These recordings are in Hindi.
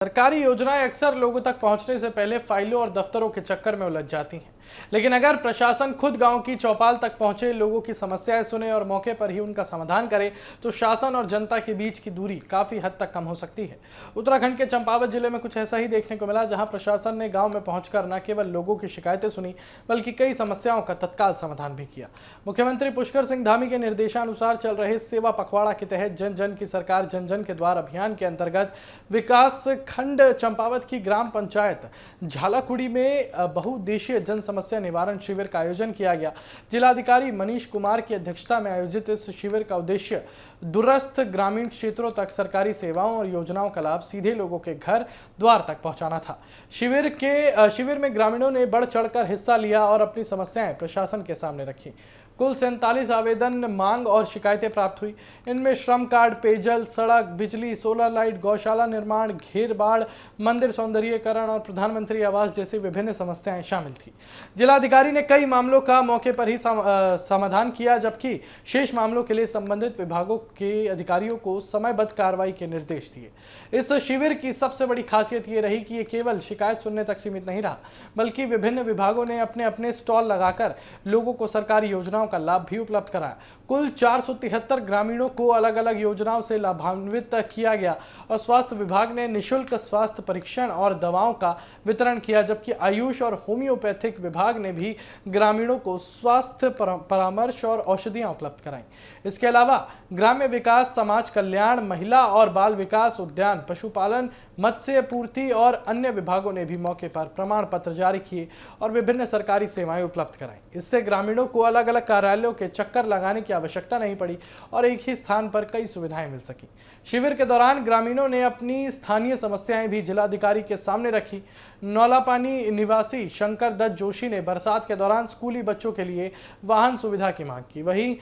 सरकारी योजनाएं अक्सर लोगों तक पहुंचने से पहले फाइलों और दफ्तरों के चक्कर में उलझ जाती हैं। लेकिन अगर प्रशासन खुद गांव की चौपाल तक पहुंचे, लोगों की समस्याएं सुने और मौके पर ही उनका समाधान करे, तो शासन और जनता के बीच की दूरी काफी हद तक कम हो सकती है। उत्तराखंड के चंपावत जिले में कुछ ऐसा ही देखने को मिला, जहां प्रशासन ने गाँव में पहुंचकर न केवल लोगों की शिकायतें सुनी, बल्कि कई समस्याओं का तत्काल समाधान भी किया। मुख्यमंत्री पुष्कर सिंह धामी के निर्देशानुसार चल रहे सेवा पखवाड़ा के तहत जन जन की सरकार जन जन के द्वार अभियान के अंतर्गत विकास खंड चंपावत की ग्राम पंचायत झालाकुड़ी में बहुउद्देशीय जन समस्या निवारण शिविर का आयोजन किया गया। जिलाधिकारी मनीष कुमार की अध्यक्षता में आयोजित इस शिविर का उद्देश्य दूरस्थ ग्रामीण क्षेत्रों तक सरकारी सेवाओं और योजनाओं का लाभ सीधे लोगों के घर द्वार तक पहुंचाना था। शिविर में ग्रामीणों ने बढ़ चढ़कर हिस्सा लिया और अपनी समस्याएं प्रशासन के सामने रखी। कुल 47 आवेदन, मांग और शिकायतें प्राप्त हुई। इनमें श्रम कार्ड, पेयजल, सड़क, बिजली, सोलर लाइट, गौशाला निर्माण, घेर बाढ़, मंदिर सौंदर्यीकरण और प्रधानमंत्री आवास जैसी विभिन्न समस्याएं शामिल थी। जिलाधिकारी ने कई मामलों का मौके पर ही समाधान किया, जबकि शेष मामलों के लिए संबंधित विभागों के अधिकारियों को समयबद्ध कार्रवाई के निर्देश दिए। इस शिविर की सबसे बड़ी खासियत ये रही कि ये केवल शिकायत सुनने तक सीमित नहीं रहा, बल्कि विभिन्न विभागों ने अपने अपने स्टॉल लगाकर लोगों को सरकारी योजनाओं का लाभ भी उपलब्ध कराया। कुल 473 ग्रामीणों को अलग अलग योजनाओं से लाभान्वित किया गया और स्वास्थ्य विभाग ने निःशुल्क स्वास्थ्य परीक्षण और दवाओं का वितरण किया, जबकि आयुष और होम्योपैथिक विभाग ने भी ग्रामीणों को स्वास्थ्य परामर्श और औषधियां उपलब्ध कराई। इसके अलावा ग्राम्य विकास, समाज कल्याण, महिला और बाल विकास, उद्यान, पशुपालन, मत्स्य पूर्ति और अन्य विभागों ने भी मौके पर प्रमाण पत्र जारी किए और विभिन्न सरकारी सेवाएं उपलब्ध कराई। इससे ग्रामीणों को अलग अलग कार्यालयों के चक्कर लगाने की आवश्यकता नहीं पड़ी और एक ही स्थान पर कई सुविधाएं मिल सकी। शिविर के दौरान ग्रामीणों ने अपनी स्थानीय समस्याएं भी जिलाधिकारी के सामने रखी। नौलापानी निवासी शंकर दत्त जोशी ने बरसात के दौरान स्कूली बच्चों के लिए वाहन सुविधा की मांग की। वहीं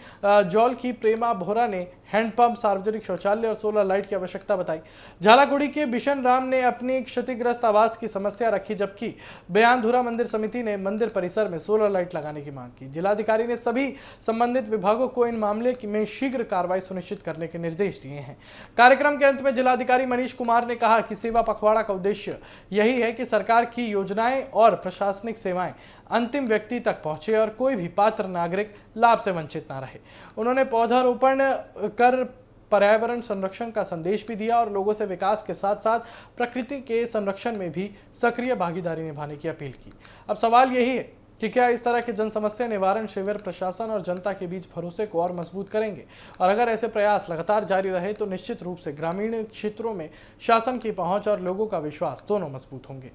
जौल की प्रेमा बोहरा ने हैंडपंप, सार्वजनिक शौचालय और सोलर लाइट की आवश्यकता बताई। झालाकुड़ी के बिशन राम ने अपनी क्षतिग्रस्त आवास की समस्या रखी, जबकि बयानधुरा मंदिर समिति ने मंदिर परिसर में सोलर लाइट लगाने की मांग की। जिलाधिकारी ने सभी संबंधित विभागों को इन मामले में शीघ्र कार्रवाई सुनिश्चित करने के निर्देश दिए हैं। कार्यक्रम के अंत में जिलाधिकारी मनीष कुमार ने कहा कि सेवा पखवाड़ा का उद्देश्य यही है कि सरकार की योजनाएं और प्रशासनिक सेवाएं अंतिम व्यक्ति तक पहुंचे और कोई भी पात्र नागरिक लाभ से वंचित न रहे। उन्होंने पौधारोपण कर पर्यावरण संरक्षण का संदेश भी दिया और लोगों से विकास के साथ साथ प्रकृति के संरक्षण में भी सक्रिय भागीदारी निभाने की अपील की। अब सवाल यही है कि क्या इस तरह के जन समस्या निवारण शिविर प्रशासन और जनता के बीच भरोसे को और मजबूत करेंगे, और अगर ऐसे प्रयास लगातार जारी रहे तो निश्चित रूप से ग्रामीण क्षेत्रों में शासन की पहुंच और लोगों का विश्वास दोनों मजबूत होंगे।